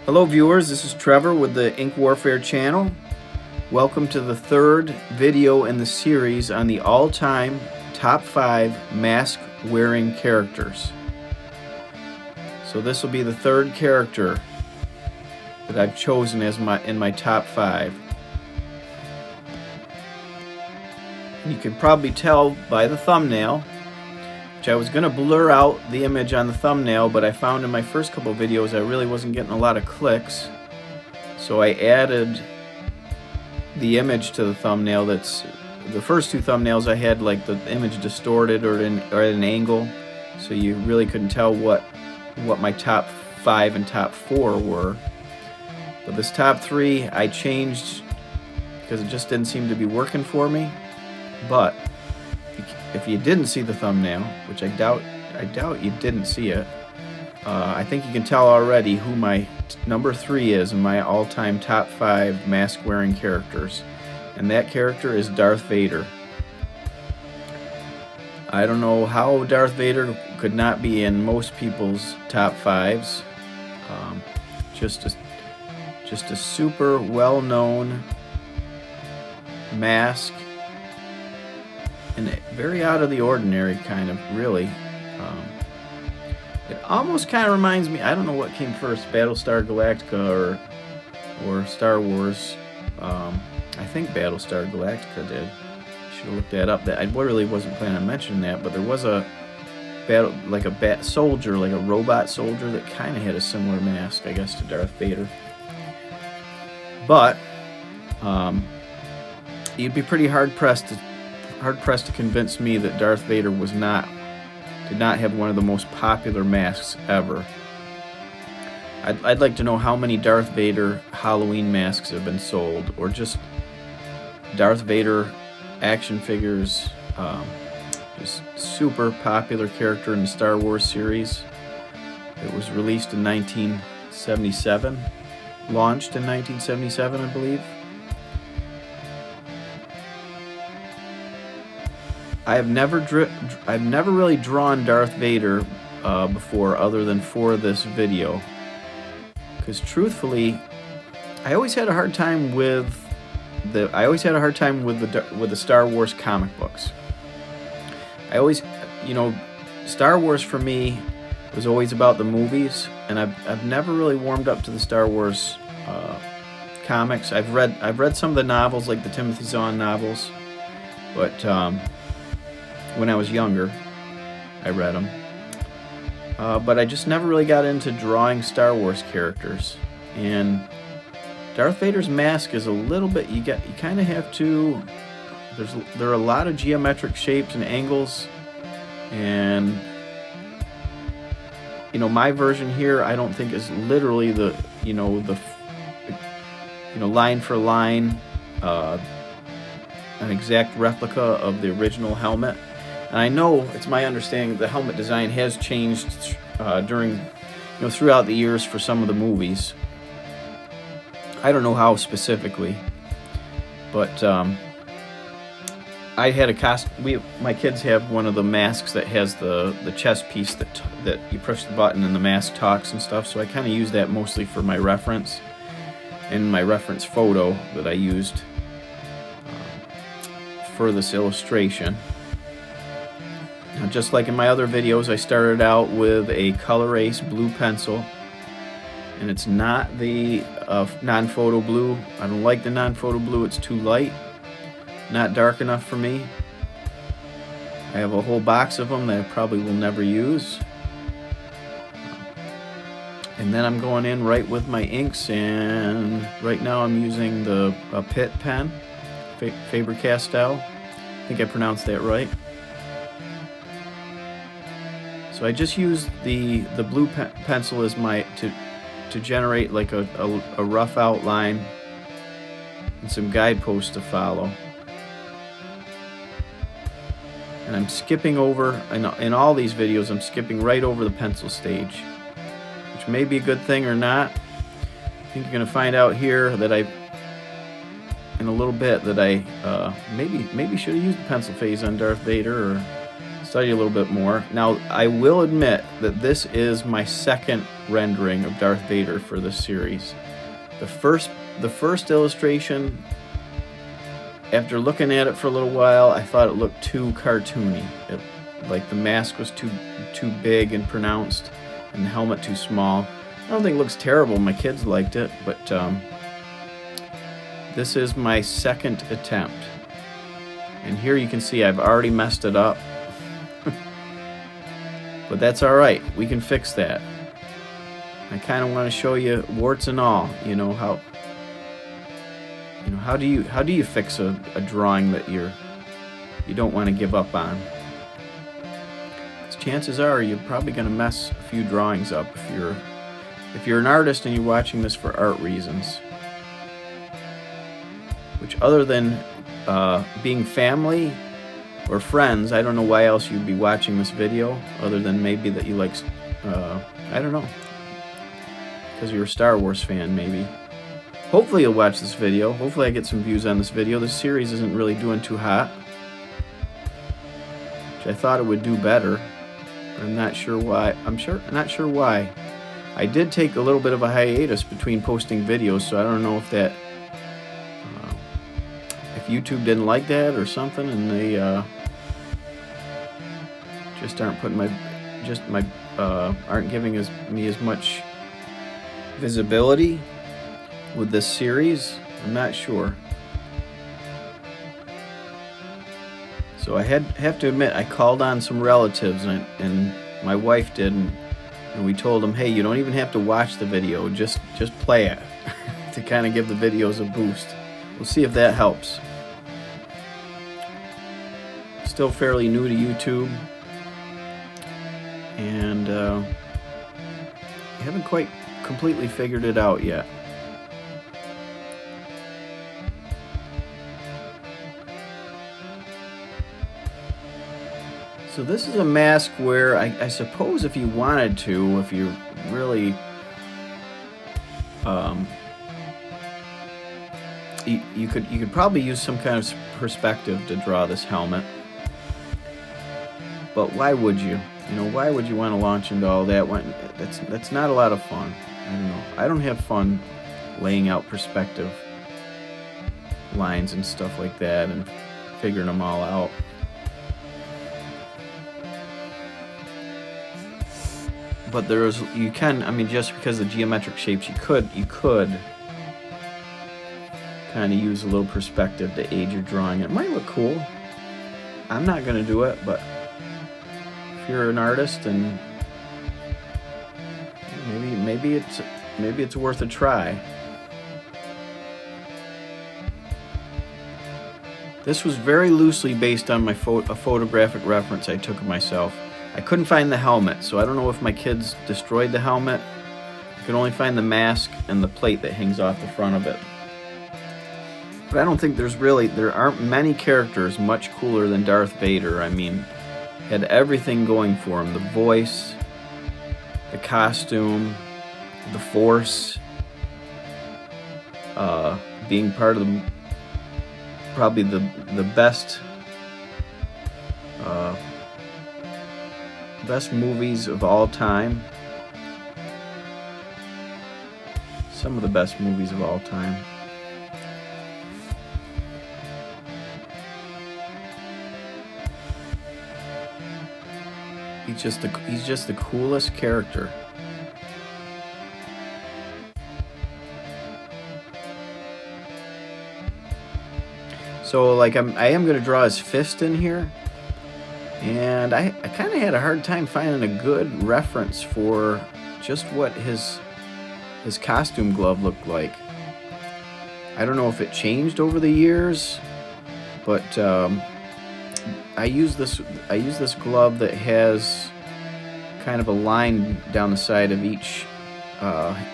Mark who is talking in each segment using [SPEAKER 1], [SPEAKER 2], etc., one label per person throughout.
[SPEAKER 1] Hello viewers, this is Trevor with the Ink Warfare channel. Welcome to the third video in the series on the all-time top 5 mask wearing characters. So this will be the third character that I've chosen as in my top 5. And you can probably tell by the thumbnail, which I was going to blur out the image on the thumbnail, but I found in my first couple of videos I really wasn't getting a lot of clicks. So I added the image to the thumbnail. That's the first two thumbnails I had like the image distorted or at an angle, so you really couldn't tell what my top 5 and top 4 were. But this top 3 I changed because it just didn't seem to be working for me. But if you didn't see the thumbnail, which I doubt you didn't see it, I think you can tell already who my number 3 is in my all-time top 5 mask-wearing characters, and that character is Darth Vader. I don't know how Darth Vader could not be in most people's top 5s. Just a super well-known mask. And very out of the ordinary, kind of, really. It almost kind of reminds me, I don't know what came first, Battlestar Galactica or Star Wars. I think Battlestar Galactica did. Should have looked that up. I really wasn't planning on mentioning that, but there was a bat soldier, like a robot soldier that kind of had a similar mask, I guess, to Darth Vader. But you'd be pretty hard pressed to convince me that Darth Vader did not have one of the most popular masks ever. I'd like to know how many Darth Vader Halloween masks have been sold, or just Darth Vader action figures. Just super popular character in the Star Wars series. It was released in 1977, launched in 1977, I believe. I've never really drawn Darth Vader before, other than for this video, because truthfully, I always had a hard time with the Star Wars comic books. I always, Star Wars for me was always about the movies, and I've never really warmed up to the Star Wars comics. I've read some of the novels, like the Timothy Zahn novels, but when I was younger, I read them. But I just never really got into drawing Star Wars characters. And Darth Vader's mask is a little bit, you kind of have to, there are a lot of geometric shapes and angles. And, my version here, I don't think is literally the line for line, an exact replica of the original helmet. And I know, it's my understanding, the helmet design has changed throughout the years for some of the movies. I don't know how specifically, but I had my kids have one of the masks that has the chest piece that you push the button and the mask talks and stuff. So I kind of use that mostly for my reference, and my reference photo that I used for this illustration. Now, just like in my other videos, I started out with a Color Ace blue pencil, and it's not the non-photo blue. I don't like the non-photo blue, it's too light, not dark enough for me. I have a whole box of them that I probably will never use. And then I'm going in right with my inks, and right now I'm using the Pitt pen, Faber-Castell. I think I pronounced that right. So I just use the blue pencil as to generate like a rough outline and some guideposts to follow. And I'm skipping over, in all these videos, I'm skipping right over the pencil stage, which may be a good thing or not. I think you're going to find out here that in a little bit that I maybe should have used the pencil phase on Darth Vader, or study a little bit more. Now, I will admit that this is my second rendering of Darth Vader for this series. The first illustration, after looking at it for a little while, I thought it looked too cartoony. Like the mask was too big and pronounced, and the helmet too small. I don't think it looks terrible. My kids liked it, but this is my second attempt. And here you can see I've already messed it up. But that's all right. We can fix that. I kind of want to show you warts and all, how do you fix a drawing that you don't want to give up on? Because chances are you're probably going to mess a few drawings up if you're an artist and you're watching this for art reasons. Which, other than being family or friends, I don't know why else you'd be watching this video, other than maybe that you like, I don't know, because you're a Star Wars fan maybe. Hopefully you'll watch this video. Hopefully I get some views on this video. This series isn't really doing too hot, which I thought it would do better, but I'm not sure why. Not sure why. I did take a little bit of a hiatus between posting videos, so I don't know if that if YouTube didn't like that or something, and they just aren't putting aren't giving me as much visibility with this series. I'm not sure. So I have to admit, I called on some relatives, and my wife did, and we told them, hey, you don't even have to watch the video, just play it to kind of give the videos a boost. We'll see if that helps. Still fairly new to YouTube, and haven't quite completely figured it out yet. So this is a mask where I suppose if you wanted to, if you really you could probably use some kind of perspective to draw this helmet. But why would you? Why would you want to launch into all that? That's not a lot of fun. I don't know. I don't have fun laying out perspective lines and stuff like that and figuring them all out. But you can, just because of the geometric shapes, you could kind of use a little perspective to aid your drawing. It might look cool. I'm not going to do it, but if you're an artist, and maybe it's worth a try. This was very loosely based on a photographic reference I took of myself. I couldn't find the helmet, so I don't know if my kids destroyed the helmet. I could only find the mask and the plate that hangs off the front of it. But I don't think there aren't many characters much cooler than Darth Vader. Had everything going for him: the voice, the costume, the Force, being part of probably the best movies of all time. Some of the best movies of all time. He's just the coolest character. So I am going to draw his fist in here, and I kind of had a hard time finding a good reference for just what his costume glove looked like. I don't know if it changed over the years, but I use this glove that has kind of a line down the side of each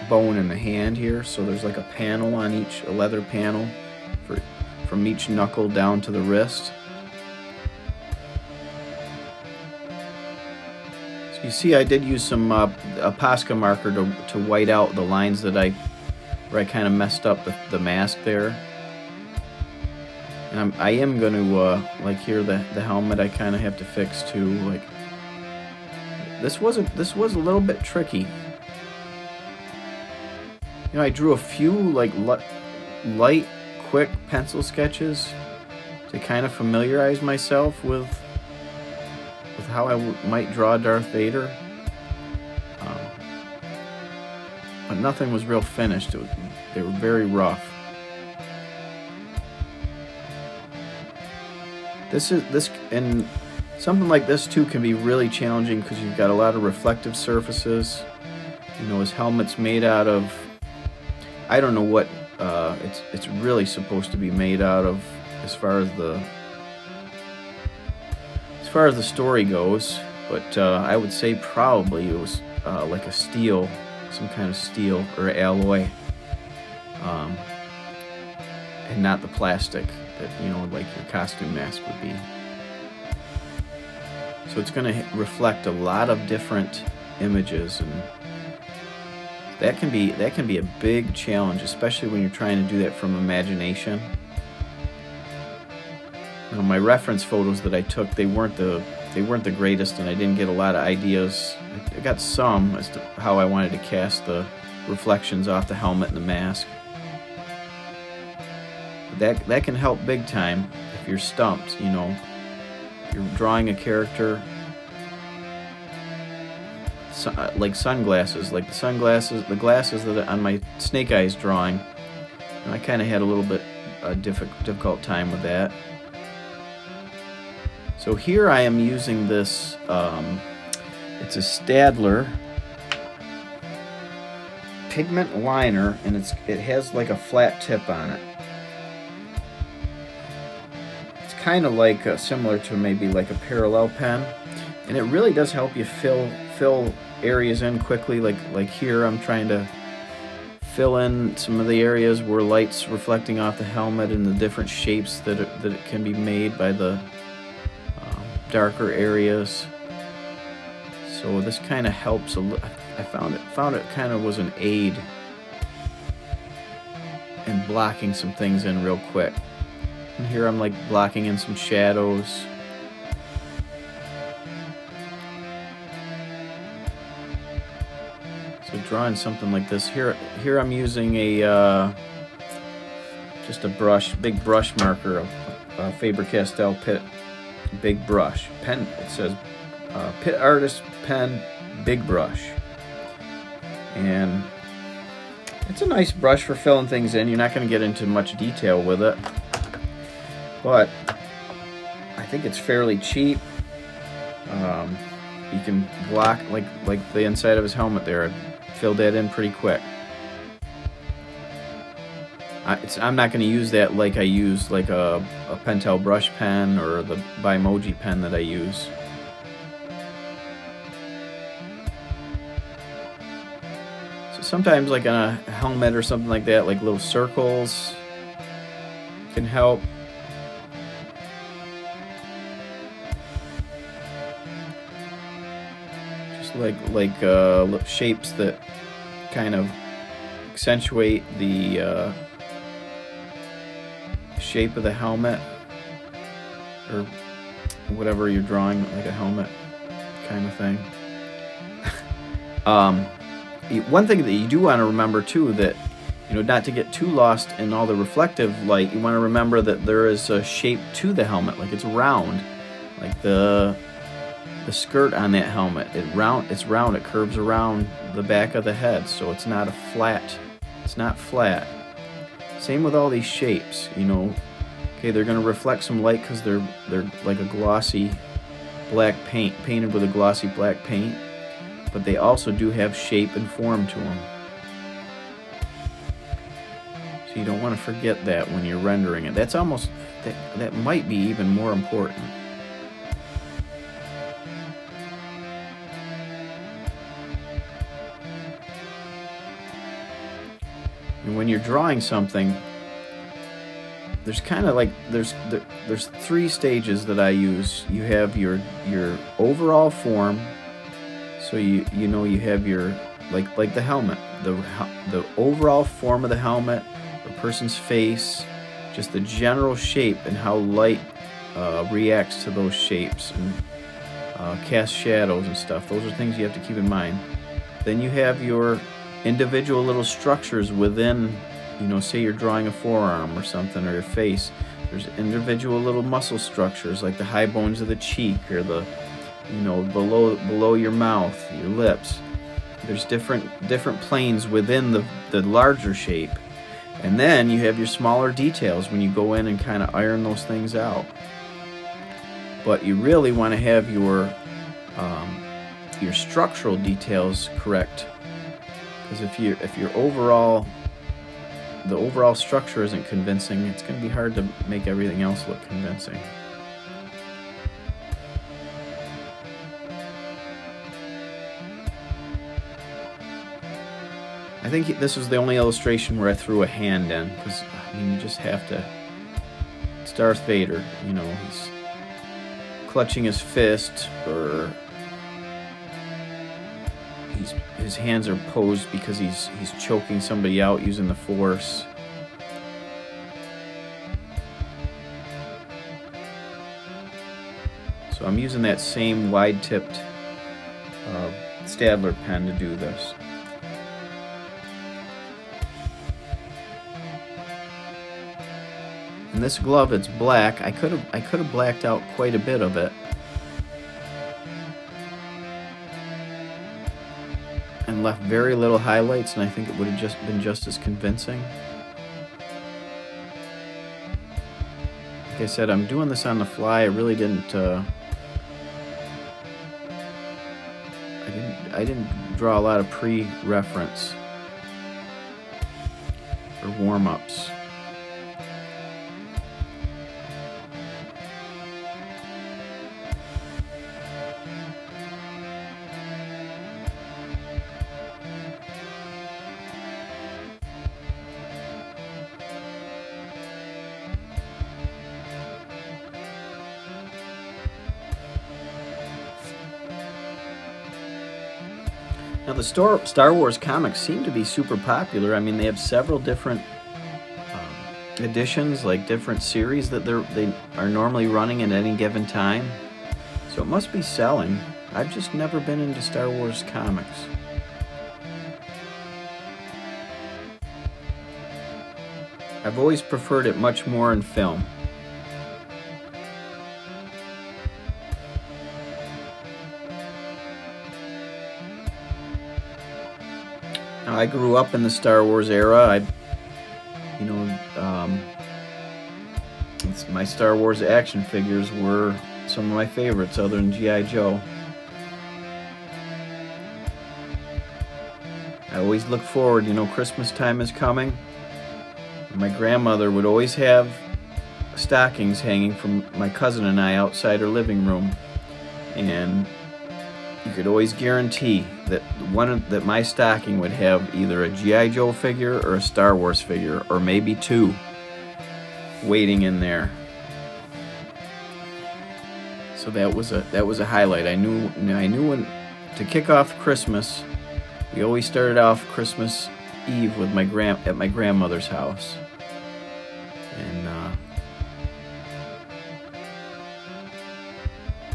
[SPEAKER 1] bone in the hand here. So there's like a panel on each, a leather panel from each knuckle down to the wrist. So you see, I did use some a Posca marker to white out the lines where I kind of messed up the mask there. And I am going to, like here, the helmet I kind of have to fix too. Like, this was a little bit tricky. You know, I drew a few like light, quick pencil sketches to kind of familiarize myself with how I might draw Darth Vader. But nothing was real finished. They were very rough. And something like this too can be really challenging because you've got a lot of reflective surfaces. You know, his helmet's made out of, I don't know what it's really supposed to be made out of as far as the story goes, but I would say probably it was like a steel, some kind of steel or alloy, and not the plastic that, you know, like your costume mask would be. So it's going to reflect a lot of different images, and that can be a big challenge, especially when you're trying to do that from imagination. You know, my reference photos that I took, they weren't the greatest, and I didn't get a lot of ideas. I got some as to how I wanted to cast the reflections off the helmet and the mask. That can help big time if you're stumped, you know. If you're drawing a character, like sunglasses, like the glasses that are on my Snake Eyes drawing, and I kind of had a little bit difficult time with that. So here I am using this, it's a Staedtler pigment liner, and it has like a flat tip on it. It's kind of like similar to maybe like a parallel pen, and it really does help you fill areas in quickly. Like here I'm trying to fill in some of the areas where light's reflecting off the helmet and the different shapes that it can be made by the darker areas. So this kind of helps a little. I found it kind of was an aid in blocking some things in real quick. And here I'm like blocking in some shadows. So drawing something like this here I'm using a just a big brush marker, a Faber-Castell Pitt big brush pen. It says Pitt Artist Pen Big Brush, and it's a nice brush for filling things in. You're not going to get into much detail with it, but I think it's fairly cheap. You can block like the inside of his helmet there. I filled that in pretty quick. I'm not going to use that like I use like a Pentel brush pen or the Bimoji pen that I use. So sometimes like on a helmet or something like that, like little circles can help. Just like shapes that kind of accentuate the shape of the helmet, or whatever you're drawing, like a helmet kind of thing. One thing that you do want to remember too, that, you know, not to get too lost in all the reflective light, you want to remember that there is a shape to the helmet, like it's round, like the skirt on that helmet. It's round, it curves around the back of the head, so it's not flat. Same with all these shapes, you know. Okay, they're going to reflect some light because they're like a glossy black paint, painted with a glossy black paint, but they also do have shape and form to them. So you don't want to forget that when you're rendering it. That's almost, that might be even more important. And when you're drawing something, there's kind of like there's three stages that I use. You have your overall form. So you know you have your like the helmet, the overall form of the helmet, the person's face, just the general shape and how light reacts to those shapes and cast shadows and stuff. Those are things you have to keep in mind. Then you have your individual little structures within, say you're drawing a forearm or something, or your face. There's individual little muscle structures like the high bones of the cheek, or the, below your mouth, your lips. There's different planes within the larger shape. And then you have your smaller details when you go in and kind of iron those things out. But you really want to have your structural details correct, because if your overall structure isn't convincing, it's going to be hard to make everything else look convincing. I think this was the only illustration where I threw a hand in, because you just have to. It's Darth Vader, he's clutching his fist, or his hands are posed because he's choking somebody out using the Force. So I'm using that same wide-tipped Staedtler pen to do this. And this glove, it's black. I could have blacked out quite a bit of it and left very little highlights, and I think it would have been just as convincing. Like I said, I'm doing this on the fly. I really didn't I didn't draw a lot of pre-reference or warm-ups. Now, the Star Wars comics seem to be super popular. I mean, they have several different editions, like different series that they are normally running at any given time. So it must be selling. I've just never been into Star Wars comics. I've always preferred it much more in film. Now, I grew up in the Star Wars era. My Star Wars action figures were some of my favorites, other than G.I. Joe. I always look forward, Christmas time is coming. My grandmother would always have stockings hanging from my cousin and I outside her living room, and you could always guarantee that that my stocking would have either a G.I. Joe figure or a Star Wars figure, or maybe two, waiting in there. So that was a highlight. I knew when to kick off Christmas. We always started off Christmas Eve with at my grandmother's house, and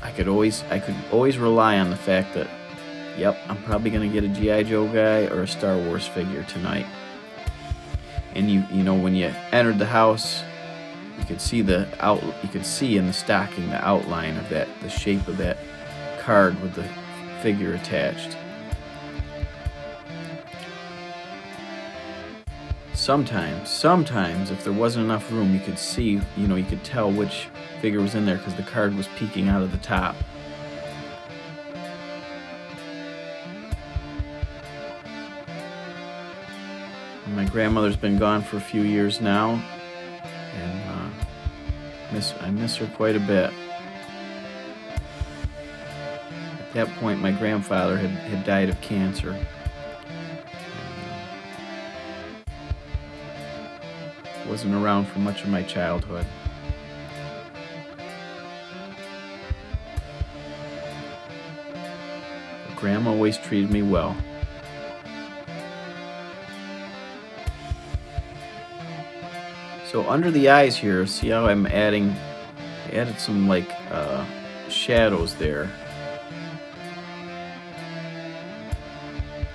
[SPEAKER 1] I could always rely on the fact that, yep, I'm probably gonna get a G.I. Joe guy or a Star Wars figure tonight. And you when you entered the house, you could see in the stocking the outline of the shape of that card with the figure attached. Sometimes if there wasn't enough room, you could see, you could tell which figure was in there because the card was peeking out of the top. My grandmother's been gone for a few years now, and I miss her quite a bit. At that point, my grandfather had died of cancer. Wasn't around for much of my childhood. But Grandma always treated me well. So under the eyes here, see how I'm added some like shadows there.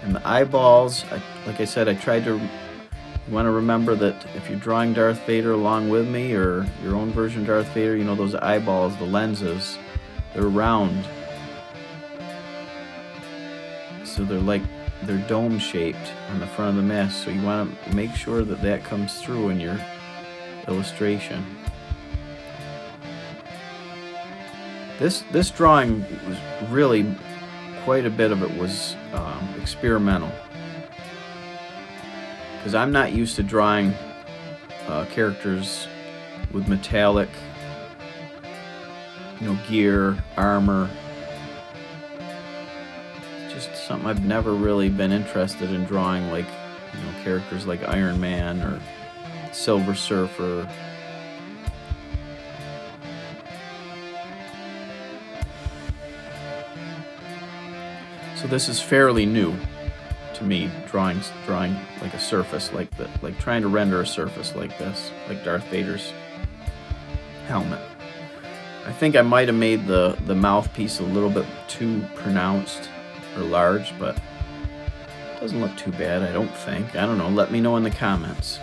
[SPEAKER 1] And the eyeballs, like I said, I tried to, you want to remember that if you're drawing Darth Vader along with me, or your own version of Darth Vader, you know those eyeballs, the lenses, they're round. So they're dome shaped on the front of the mask. So you want to make sure that that comes through in your illustration. This drawing was really, quite a bit of it was experimental, because I'm not used to drawing characters with metallic, gear, armor. It's just something I've never really been interested in drawing, like characters like Iron Man or Silver Surfer. So this is fairly new to me, drawing like a surface like that, like trying to render a surface like this, like Darth Vader's helmet. I think I might have made the mouthpiece a little bit too pronounced or large, but it doesn't look too bad, I don't think. I don't know, let me know in the comments.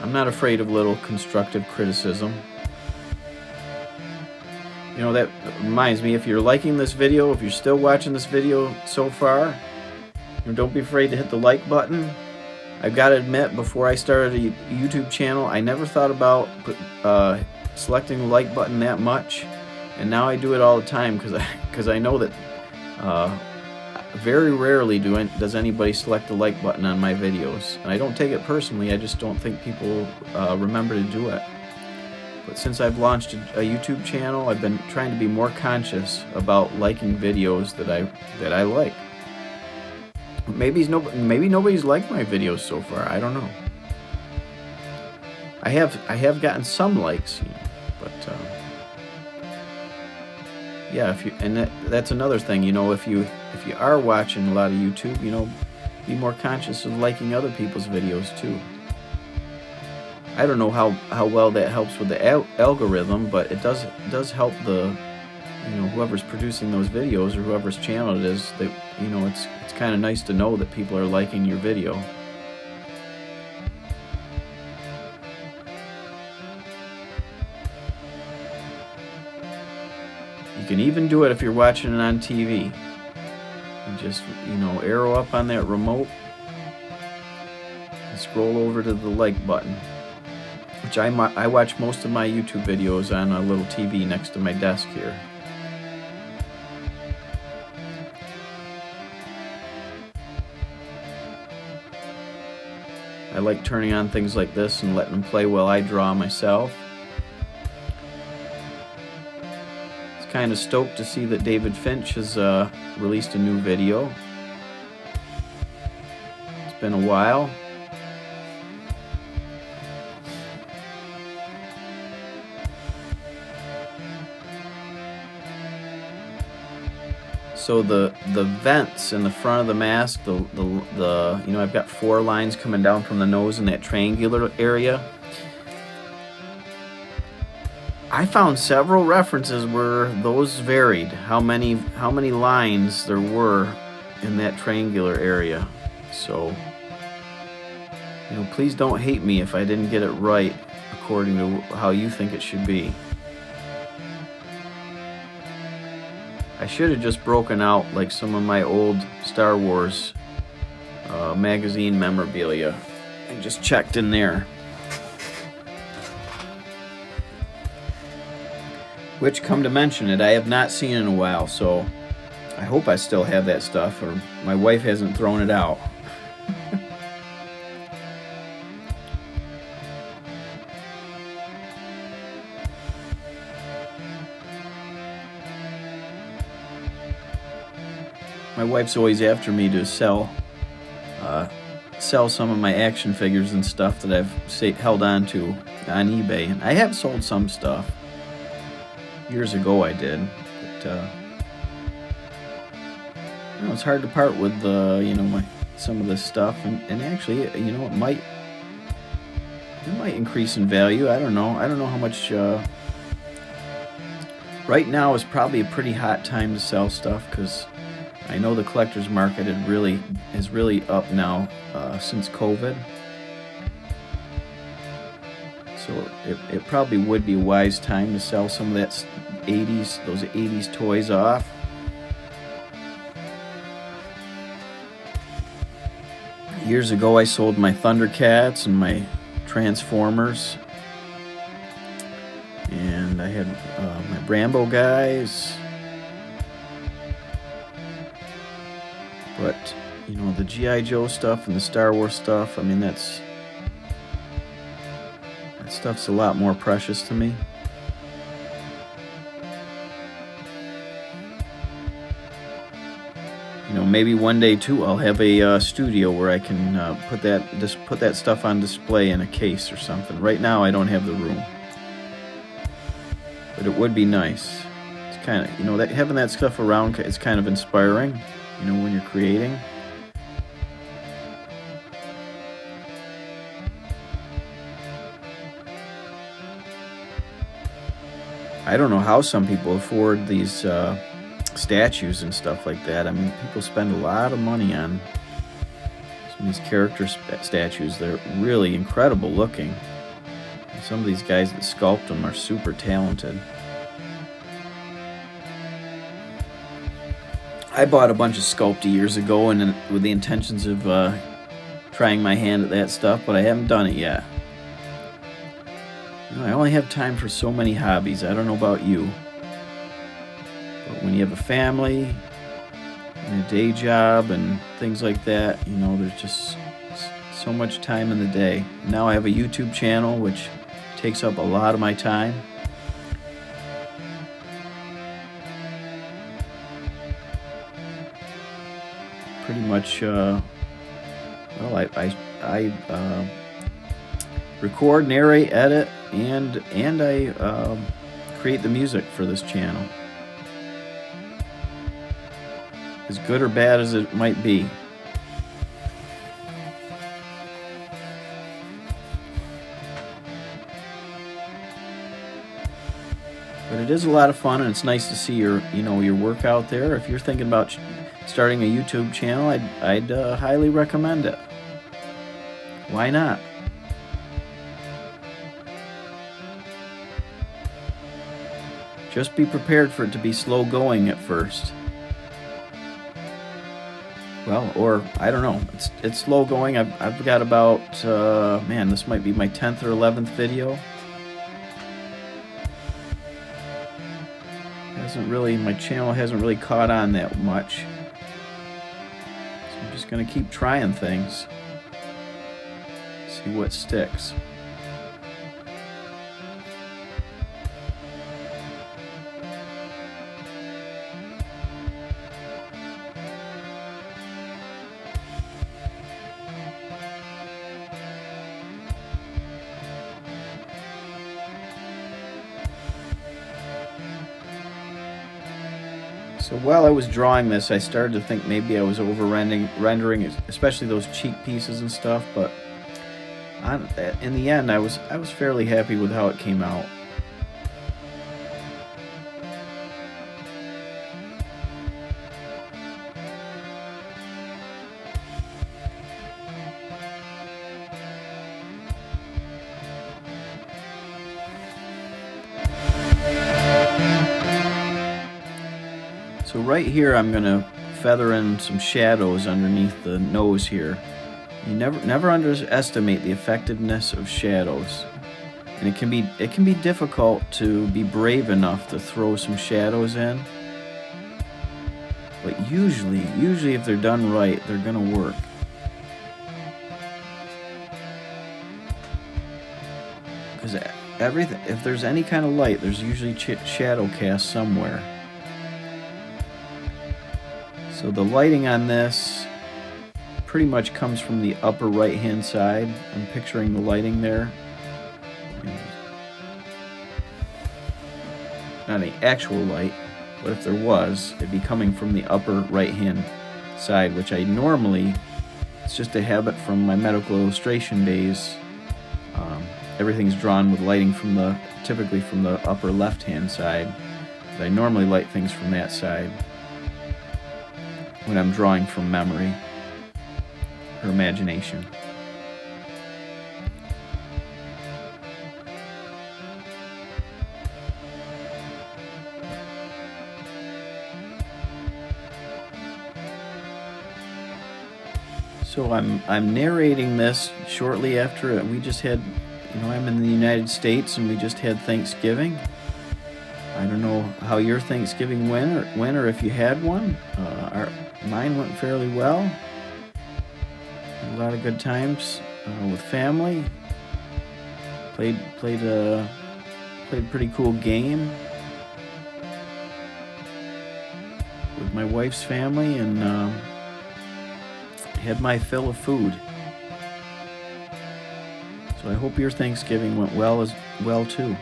[SPEAKER 1] I'm not afraid of little constructive criticism. That reminds me, if you're liking this video, if you're still watching this video so far, don't be afraid to hit the like button. I've got to admit, before I started a YouTube channel, I never thought about selecting the like button that much, and now I do it all the time, because I know that very rarely does anybody select the like button on my videos. And I don't take it personally, I just don't think people remember to do it. But since I've launched a YouTube channel, I've been trying to be more conscious about liking videos that I like. Maybe nobody's liked my videos so far. I don't know. I have gotten some likes, but yeah. That's another thing. If you are watching a lot of YouTube, be more conscious of liking other people's videos too. I don't know how well that helps with the algorithm, but it does help the whoever's producing those videos or whoever's channel it is. That it's kind of nice to know that people are liking your video. You can even do it if you're watching it on TV. You just arrow up on that remote and scroll over to the like button. Which I watch most of my YouTube videos on a little TV next to my desk here. I like turning on things like this and letting them play while I draw myself. It's kind of stoked to see that David Finch has released a new video. It's been a while. So the vents in the front of the mask, I've got 4 lines coming down from the nose in that triangular area. I found several references where those varied, how many lines there were in that triangular area. So, please don't hate me if I didn't get it right according to how you think it should be. I should have just broken out like some of my old Star Wars magazine memorabilia and just checked in there. Which, come to mention it, I have not seen in a while, so I hope I still have that stuff, or my wife hasn't thrown it out. My wife's always after me to sell some of my action figures and stuff that I've held on to on eBay. And I have sold some stuff. Years ago I did, but it's hard to part with some of this stuff, and actually, you know, it might increase in value. I don't know. I don't know how much. Right now is probably a pretty hot time to sell stuff, because I know the collector's market is really up now since COVID. So it probably would be a wise time to sell some of those 80s toys off. Years ago, I sold my Thundercats and my Transformers, and I had my Brambo guys. But, you know, the G.I. Joe stuff and the Star Wars stuff, I mean, that stuff's a lot more precious to me. You know, maybe one day too I'll have a studio where I can put that stuff on display in a case or something. Right now I don't have the room, but it would be nice. It's kind of, you know, that having that stuff around is kind of inspiring, you know, when you're creating. I don't know how some people afford these statues and stuff like that. I mean, people spend a lot of money on some of these character statues. They're really incredible looking. And some of these guys that sculpt them are super talented. I bought a bunch of Sculpey years ago, and with the intentions of trying my hand at that stuff, but I haven't done it yet. You know, I only have time for so many hobbies. I don't know about you, but when you have a family and a day job and things like that, you know, there's just so much time in the day. Now I have a YouTube channel, which takes up a lot of my time. Pretty much, well, I record, narrate, edit, and I create the music for this channel. As good or bad as it might be. But it is a lot of fun, and it's nice to see your work out there. If you're thinking about starting a YouTube channel, I'd highly recommend it. Why not? Just be prepared for it to be slow going at first. Well, or I don't know. It's slow going. I've got about man, this might be my 10th or 11th video. My channel hasn't really caught on that much. So I'm just gonna keep trying things. See what sticks. So while I was drawing this, I started to think maybe I was rendering, especially those cheek pieces and stuff. But in the end, I was fairly happy with how it came out. So right here, I'm gonna feather in some shadows underneath the nose here. You never underestimate the effectiveness of shadows, and it can be difficult to be brave enough to throw some shadows in. But usually if they're done right, they're gonna work. Because if there's any kind of light, there's usually shadow cast somewhere. So the lighting on this pretty much comes from the upper right hand side. I'm picturing the lighting there. Not any actual light, but if there was, it'd be coming from the upper right hand side, which I normally It's just a habit from my medical illustration days. Everything's drawn with lighting from typically from the upper left-hand side. But I normally light things from that side when I'm drawing from memory or imagination. So I'm narrating this shortly after we just had, I'm in the United States and we just had Thanksgiving. I don't know how your Thanksgiving went or if you had one. Mine went fairly well. Had a lot of good times with family. Played a pretty cool game with my wife's family, and had my fill of food. So I hope your Thanksgiving went well as well too.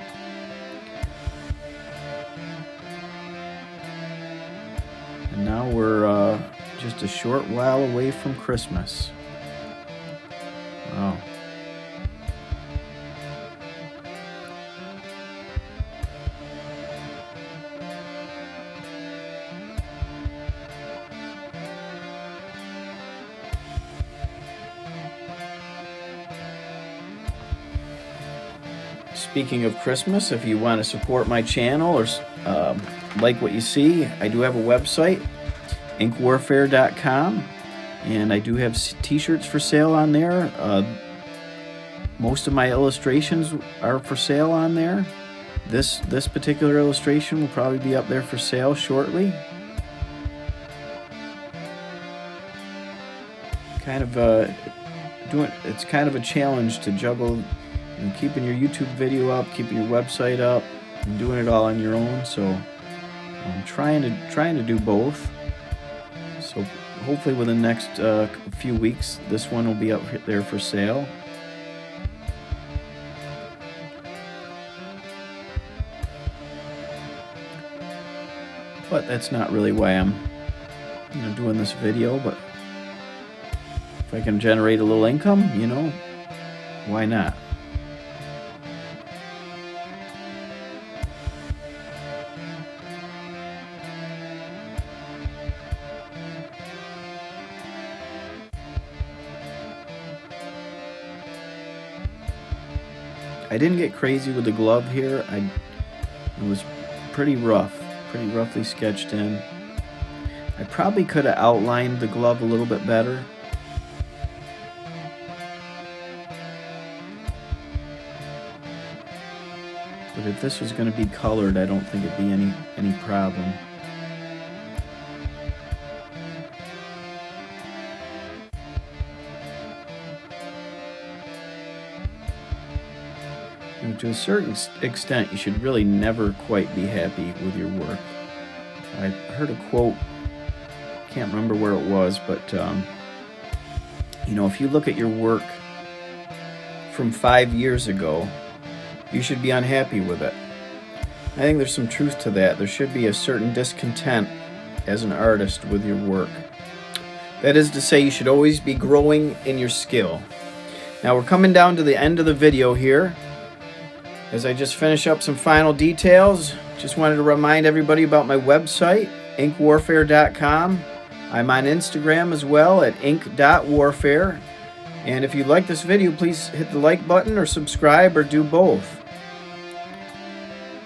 [SPEAKER 1] And now we're just a short while away from Christmas. Wow. Speaking of Christmas, if you want to support my channel or like what you see, I do have a website, inkwarfare.com, and I do have t-shirts for sale on there. Most of my illustrations are for sale on there. This particular illustration will probably be up there for sale shortly. It's kind of a challenge to juggle and keeping your YouTube video up, keeping your website up, and doing it all on your own. So I'm trying to do both. So hopefully within the next few weeks, this one will be up there for sale. But that's not really why I'm doing this video. But if I can generate a little income, why not? I didn't get crazy with the glove here. It was pretty roughly sketched in. I probably could have outlined the glove a little bit better. But if this was going to be colored, I don't think it'd be any problem. To a certain extent, you should really never quite be happy with your work. I heard a quote, can't remember where it was, but if you look at your work from 5 years ago, you should be unhappy with it. I think there's some truth to that. There should be a certain discontent as an artist with your work. That is to say, you should always be growing in your skill. Now we're coming down to the end of the video here. As I just finish up some final details, just wanted to remind everybody about my website, inkwarfare.com. I'm on Instagram as well at ink.warfare. And if you like this video, please hit the like button or subscribe or do both.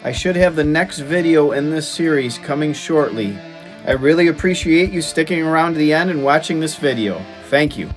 [SPEAKER 1] I should have the next video in this series coming shortly. I really appreciate you sticking around to the end and watching this video. Thank you.